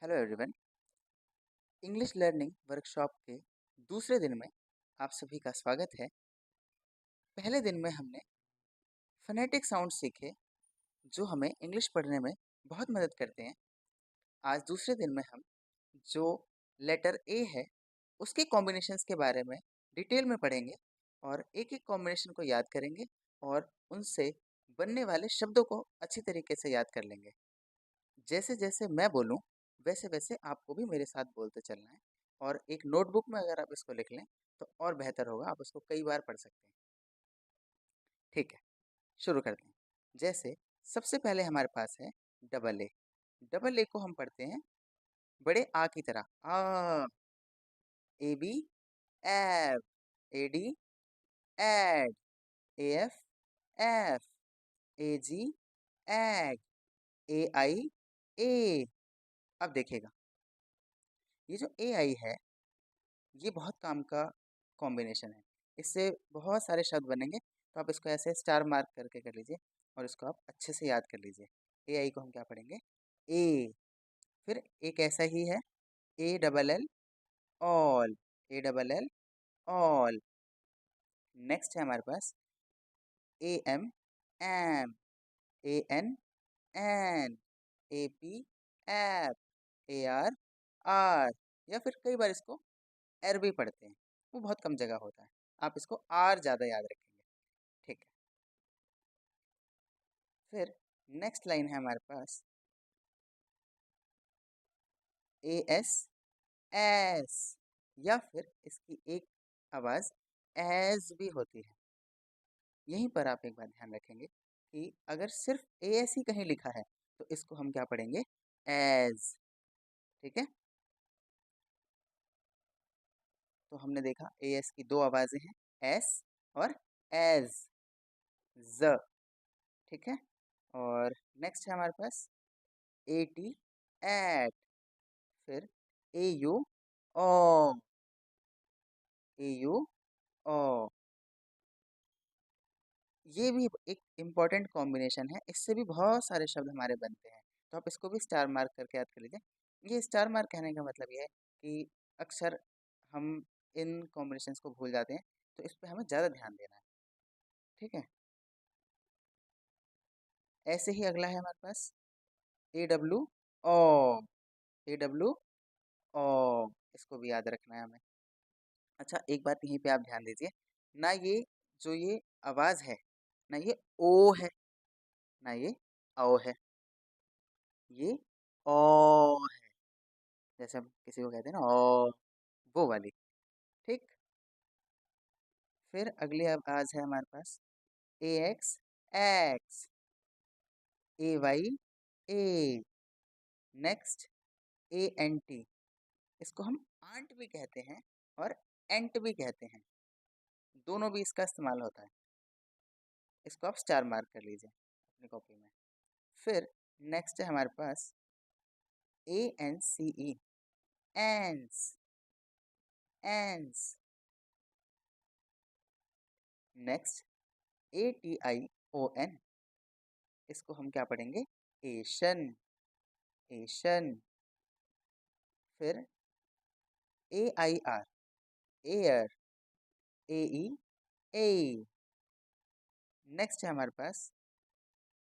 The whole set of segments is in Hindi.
Hello everyone. English learning workshop के दूसरे दिन में आप सभी का स्वागत है। पहले दिन में हमने फोनेटिक साउंड सीखे जो हमें इंग्लिश पढ़ने में बहुत मदद करते हैं। आज दूसरे दिन में हम जो लेटर ए है उसके कॉम्बिनेशंस के बारे में डिटेल में पढ़ेंगे और एक एक कॉम्बिनेशन को याद करेंगे और उनसे बनने वाले शब्दों को अच्छी तरीके से याद कर लेंगे। जैसे जैसे मैं बोलूँ वैसे वैसे आपको भी मेरे साथ बोलते चलना है और एक नोटबुक में अगर आप इसको लिख लें तो और बेहतर होगा, आप उसको कई बार पढ़ सकते हैं। ठीक है, शुरू करते हैं। जैसे सबसे पहले हमारे पास है डबल ए। डबल ए को हम पढ़ते हैं बड़े आ की तरह आ। A B F, A D ad, A F F, A G ag, A I A. अब देखिएगा, ये जो ए आई है ये बहुत काम का कॉम्बिनेशन है। इससे बहुत सारे शब्द बनेंगे, तो आप इसको ऐसे स्टार मार्क करके कर लीजिए और इसको आप अच्छे से याद कर लीजिए। ए आई को हम क्या पढ़ेंगे? ए। फिर एक ऐसा ही है, A double L all, A double L all. Next है हमारे पास A M M, A N N, A P ap, A R R. या फिर कई बार इसको एर भी पढ़ते हैं, वो बहुत कम जगह होता है, आप इसको आर ज़्यादा याद रखेंगे। ठीक है। फिर नेक्स्ट लाइन है हमारे पास ए एस एस, या फिर इसकी एक आवाज़ एज भी होती है। यहीं पर आप एक बात ध्यान रखेंगे कि अगर सिर्फ ए एस ही कहीं लिखा है तो इसको हम क्या पढ़ेंगे? एज। ठीक है। तो हमने देखा ए एस की दो आवाज़ें हैं, एस और एज, ज। ठीक है। और नेक्स्ट है हमारे पास ए टी एट, फिर ए यू ओ, ए यू ओ। ये भी एक इम्पॉर्टेंट कॉम्बिनेशन है, इससे भी बहुत सारे शब्द हमारे बनते हैं, तो आप इसको भी स्टार मार्क करके याद कर लीजिए। ये स्टार मार्क कहने का मतलब ये है कि अक्सर हम इन कॉम्बिनेशंस को भूल जाते हैं, तो इस पे हमें ज़्यादा ध्यान देना है। ठीक है। ऐसे ही अगला है हमारे पास A W O, A W O. इसको भी याद रखना है हमें। अच्छा, एक बात यहीं पे आप ध्यान दीजिए, ना ये जो ये आवाज़ है, ना ये ओ है, ना ये औ है, ये ओ है। जैसे हम किसी को कहते हैं ना ओ, वो वाली। ठीक। फिर अगली आवाज़ है हमारे पास ए x x, A Y A. Next A N T, इसको हम आंट भी कहते हैं और एंट भी कहते हैं, दोनों भी इसका इस्तेमाल होता है। इसको आप स्टार मार्क कर लीजिए अपनी कॉपी में। फिर नेक्स्ट है हमारे पास A N C E, ance, ance. Next A T I O N, इसको हम क्या पढ़ेंगे? Ation, ation. फिर A I R, air, A E A. Next है हमारे पास,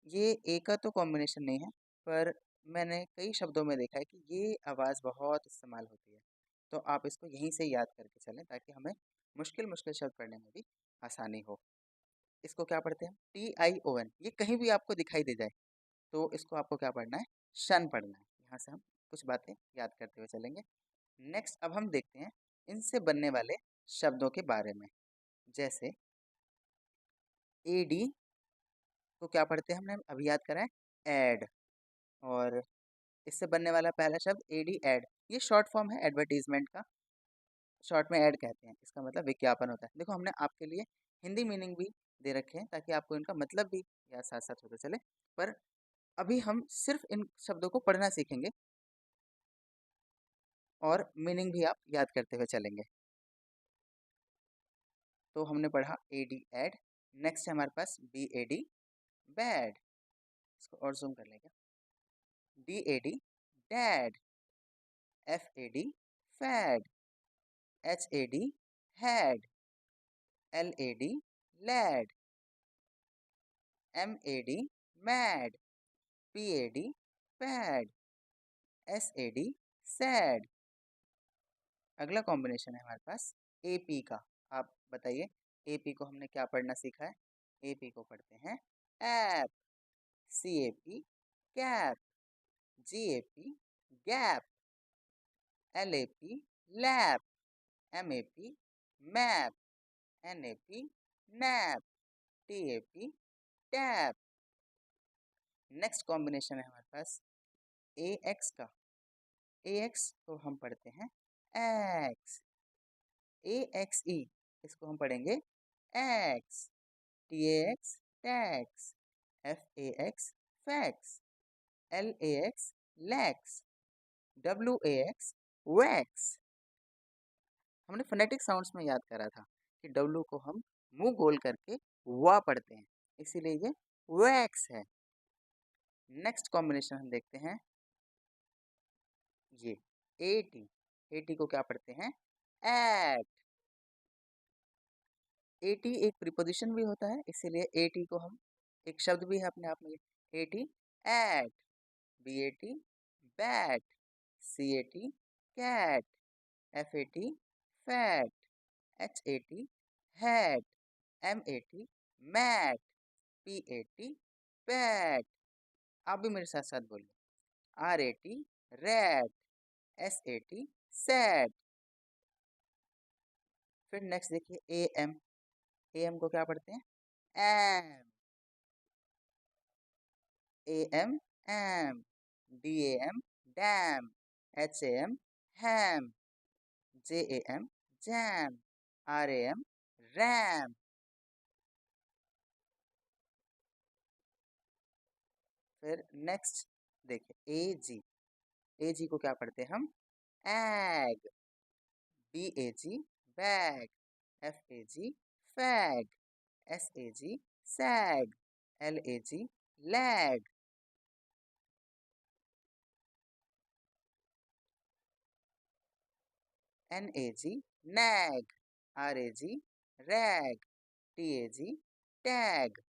ये ए का तो कॉम्बिनेशन नहीं है, पर मैंने कई शब्दों में देखा है कि ये आवाज़ बहुत इस्तेमाल होती है, तो आप इसको यहीं से याद करके चलें ताकि हमें मुश्किल मुश्किल शब्द पढ़ने में भी आसानी हो। इसको क्या पढ़ते हैं? T I O N. ये कहीं भी आपको दिखाई दे जाए तो इसको आपको क्या पढ़ना है? शन पढ़ना है। यहाँ से हम कुछ बातें याद करते हुए चलेंगे। नेक्स्ट अब हम देखते हैं इनसे बनने वाले शब्दों के बारे में। जैसे ए डी को क्या पढ़ते हैं? हमने अभी याद करा है, एड। और इससे बनने वाला पहला शब्द एडी एड, ये शॉर्ट फॉर्म है एडवर्टीजमेंट का, शॉर्ट में ऐड कहते हैं, इसका मतलब विज्ञापन होता है। देखो हमने आपके लिए हिंदी मीनिंग भी दे रखे हैं ताकि आपको इनका मतलब भी याद साथ साथ होते चले। पर अभी हम सिर्फ इन शब्दों को पढ़ना सीखेंगे और मीनिंग भी आप याद करते हुए चलेंगे। तो हमने पढ़ा ए डी एड। नेक्स्ट है हमारे पास बी ए डी बैड, इसको और जूम कर लेंगे, D A D dad, FAD fad, HAD had, LAD lad, MAD mad, PAD pad, SAD sad। अगला कॉम्बिनेशन है हमारे पास AP का। आप बताइए AP को हमने क्या पढ़ना सीखा है? AP को पढ़ते हैं app, CAP cap, GAP gap, LAP lap, MAP map, NAP nap, TAP tap. Next combination है हमारे पास AX का। AX को हम पढ़ते हैं एक्स, AXE इसको हम पढ़ेंगे x, TAX tax, FAX fax, LAX lakhs, WAX wax. हमने फोनेटिक साउंड्स में याद करा था कि W को हम मुंह गोल करके वा पढ़ते हैं, इसीलिए ये वैक्स है। नेक्स्ट कॉम्बिनेशन हम देखते हैं ये AT। AT को क्या पढ़ते हैं एट। AT एक प्रीपोजिशन भी होता है, इसीलिए AT को हम एक शब्द भी है अपने आप में। AT at, BAT bat, CAT cat, FAT fat, HAT hat, MAT mat, PAT pat. आप भी मेरे साथ साथ बोलिए RAT रैट, SAT सैट। फिर नेक्स्ट देखिए AM। AM को क्या पढ़ते हैं am, AM am, DAM dam, HAM ham, JAM jam, RAM ram. फिर नेक्स्ट देखिए AG। AG को क्या पढ़ते हैं हम ag, BAG bag, FAG fag, SAG sag, LAG lag. NAG nag, RAG rag, TAG tag.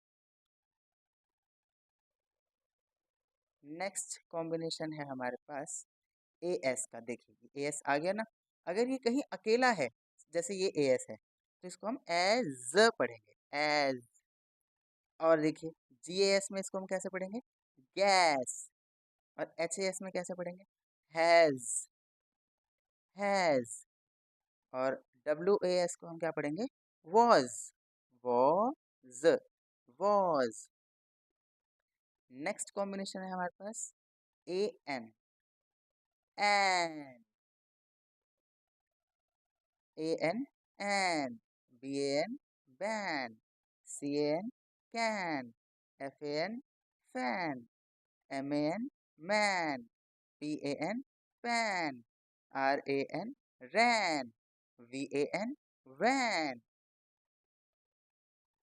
Next combination है हमारे पास AS का। देखिए AS आ गया ना। अगर ये कहीं अकेला है, जैसे ये AS है, तो इसको हम एज पढ़ेंगे एज। और देखिए GAS में इसको हम कैसे पढ़ेंगे गैस। और HAS में कैसे पढ़ेंगे हैज, हैज। और WAS को हम क्या पढ़ेंगे was, was, was. Next combination है हमारे पास AN an, AN an, BAN ban, CAN can, FAN fan, MAN man, PAN pan, RAN ran, VAN van.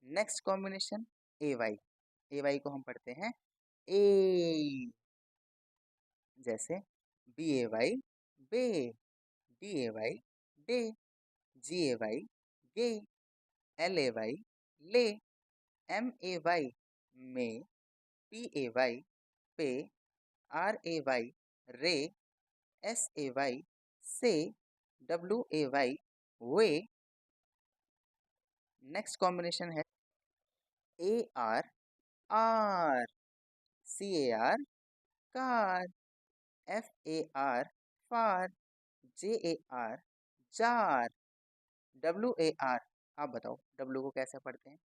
Next combination AY। AY को हम पढ़ते हैं ए, जैसे BAY bay, DAY day, GAY gay, LAY lay, MAY में, PAY पे, RAY रे, SAY say, WAY way. Next combination है AR ar, CAR car, FAR far, JAR jar, WAR। आप बताओ W को कैसे पढ़ते हैं?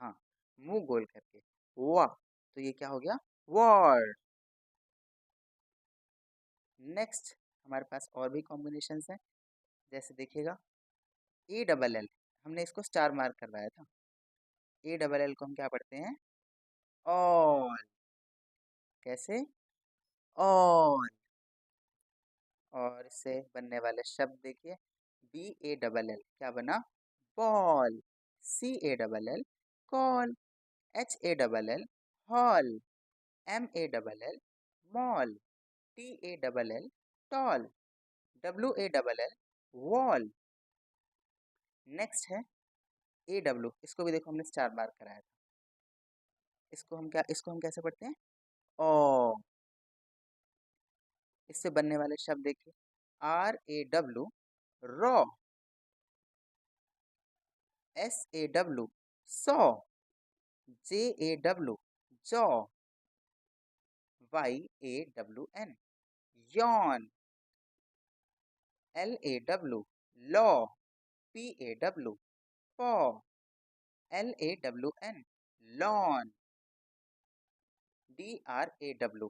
हाँ, मुंह गोल करके वाह। तो ये क्या हो गया वर्ड। नेक्स्ट हमारे पास और भी कॉम्बिनेशंस हैं, जैसे देखिएगा ALL। हमने इसको स्टार मार्क करवाया था। ALL को हम क्या पढ़ते हैं ऑल। कैसे ऑल। और इससे बनने वाले शब्द देखिए BALL क्या बना ball, CALL call, HALL hall, MALL mall, TALL tall. WALL wall. Next है AW, इसको भी देखो हमने स्टार मार्क कराया था। इसको हम कैसे पढ़ते हैं? ओ। इससे बनने वाले शब्द देखिए, RAW रॉ, SAW सौ, JAW jaw, YAWN Yon, LAW law, PAW पॉ, LAWN लॉन, DRAW।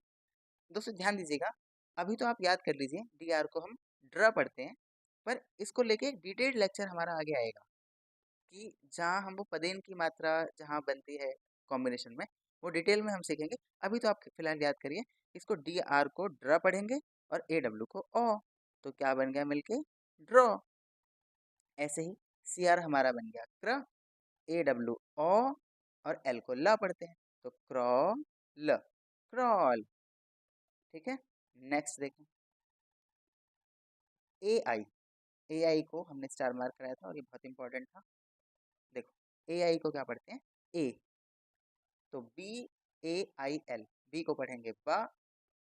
दोस्तों ध्यान दीजिएगा, अभी तो आप याद कर लीजिए DR को हम ड्र पढ़ते हैं, पर इसको लेके एक डिटेल्ड लेक्चर हमारा आगे आएगा कि जहाँ हम वो पदेन की मात्रा जहाँ बनती है कॉम्बिनेशन में, वो डिटेल में हम सीखेंगे। अभी तो आप फिलहाल याद करिए, इसको DR को ड्र पढ़ेंगे और AW को ओ, तो क्या बन गया मिलके? ड्रॉ। ऐसे ही CR हमारा बन गया क्र, AW ओ और L को ल पढ़ते हैं, तो क्रॉल, क्रॉल। ठीक है, नेक्स्ट देखें AI। AI को हमने स्टार मार्क कराया था और ये बहुत इंपॉर्टेंट था। देखो AI को क्या पढ़ते हैं? ए, तो BAIL, बी को पढ़ेंगे बा,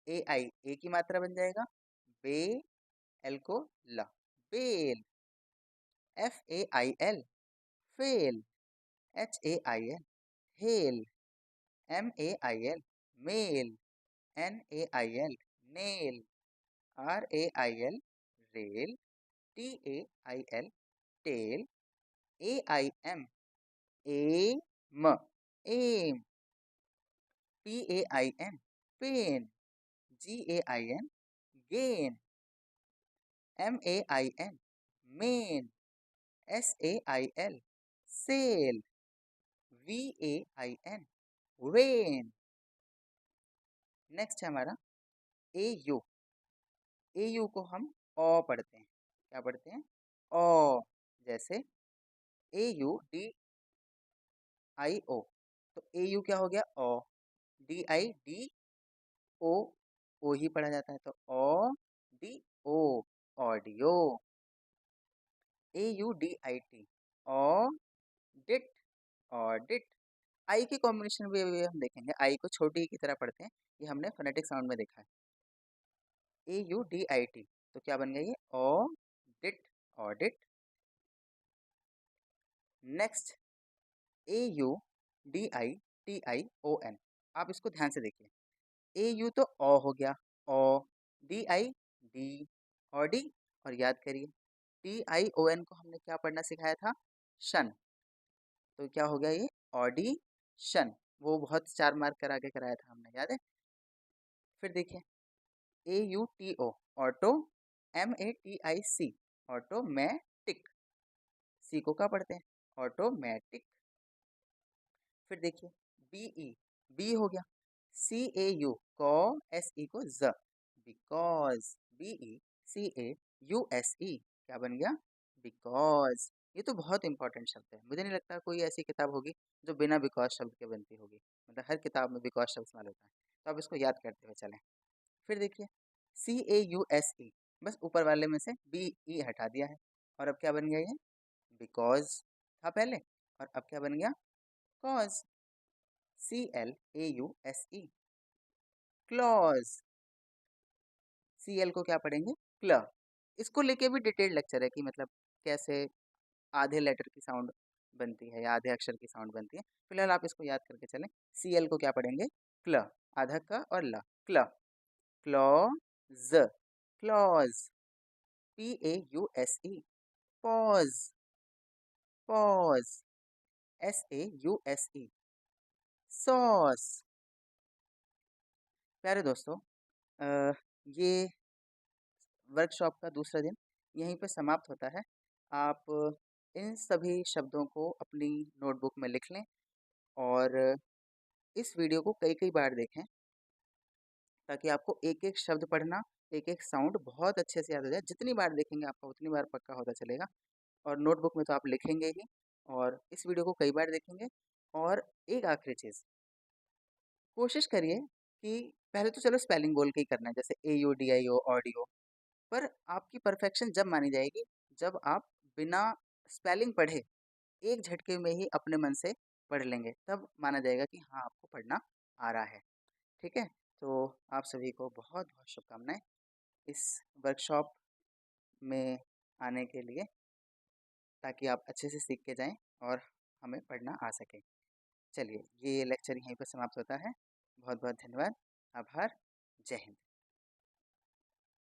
AI ए की मात्रा बन जाएगा, बे, एल को ला, bell. FAIL fail, HAIL hail, MAIL mail, NAIL nail, RAIL rail, TAIL tail, AIM aim, aim, PAIN pain, GAIN gain, MAIN main, SAIL sail, VAIN vain. Next है हमारा AU। AU को हम ओ पढ़ते हैं। क्या पढ़ते हैं? ओ। जैसे AUDIO, तो AU क्या हो गया? ओ। DIDO, ओ ही पढ़ा जाता है, तो ODO audio. AUDIT audit, audit. आई के कॉम्बिनेशन भी हम देखेंगे, आई को छोटी की तरह पढ़ते हैं, ये हमने फोनेटिक साउंड में देखा है। AUDIT, तो क्या बन गया ये? Audit, audit. नेक्स्ट AUDITION, आप इसको ध्यान से देखिए। AU तो ओ हो गया, ओ, DI डी, ऑडी। और याद करिए TION को हमने क्या पढ़ना सिखाया था? शन, तो क्या हो गया ये? ऑडिशन। वो बहुत स्टार मार्क करा के कराया था हमने, याद है? फिर देखिए AUTO ऑटो, MATIC ऑटोमेटिक, सी को क्या पढ़ते हैं? ऑटोमेटिक। फिर देखिए BE, बी हो गया, CAU को, SE को ज, बिकॉज, BECAUSE क्या बन गया? बिकॉज। ये तो बहुत इंपॉर्टेंट शब्द है, मुझे नहीं लगता कोई ऐसी किताब होगी जो बिना बिकॉज शब्द के बनती होगी, मतलब हर किताब में बिकॉज शब्द इस्तेमाल होता है, तो आप इसको याद करते हुए चलें। फिर देखिए CAUSE, बस ऊपर वाले में से BE हटा दिया है, और अब क्या बन गया ये? बिकॉज था पहले, और अब क्या बन गया? Cause, CLAUSE clause. CL को क्या पढ़ेंगे? क्ल। इसको लेके भी डिटेल्ड लेक्चर है कि मतलब कैसे आधे लेटर की साउंड बनती है या आधे अक्षर की साउंड बनती है। फिलहाल आप इसको याद करके चलें। CL को क्या पढ़ेंगे? क्ल, आधा क और ल, क्ल। Clause, clause, PAUSE pause, pause, SAUSE sauce. प्यारे दोस्तों, ये वर्कशॉप का दूसरा दिन यहीं पे समाप्त होता है। आप इन सभी शब्दों को अपनी नोटबुक में लिख लें और इस वीडियो को कई-कई बार देखें, ताकि आपको एक-एक शब्द पढ़ना, एक-एक साउंड बहुत अच्छे से याद हो जाए। जितनी बार देखेंगे आपका उतनी बार पक्का होता चलेगा, और नोटबुक में तो आप लिखेंगे ही, और इस वीडियो को कई बार देखेंगे। और एक आखिरी चीज़, कोशिश करिए कि पहले तो चलो स्पेलिंग बोल के ही करना है, जैसे AUDIO ऑडियो, पर आपकी परफेक्शन जब मानी जाएगी जब आप बिना स्पेलिंग पढ़े एक झटके में ही अपने मन से पढ़ लेंगे, तब माना जाएगा कि हाँ आपको पढ़ना आ रहा है। ठीक है, तो आप सभी को बहुत बहुत शुभकामनाएं इस वर्कशॉप में आने के लिए, ताकि आप अच्छे से सीख के जाएं और हमें पढ़ना आ सके। चलिए, ये लेक्चर यहीं पर समाप्त होता है। बहुत बहुत धन्यवाद, आभार, जय हिंद।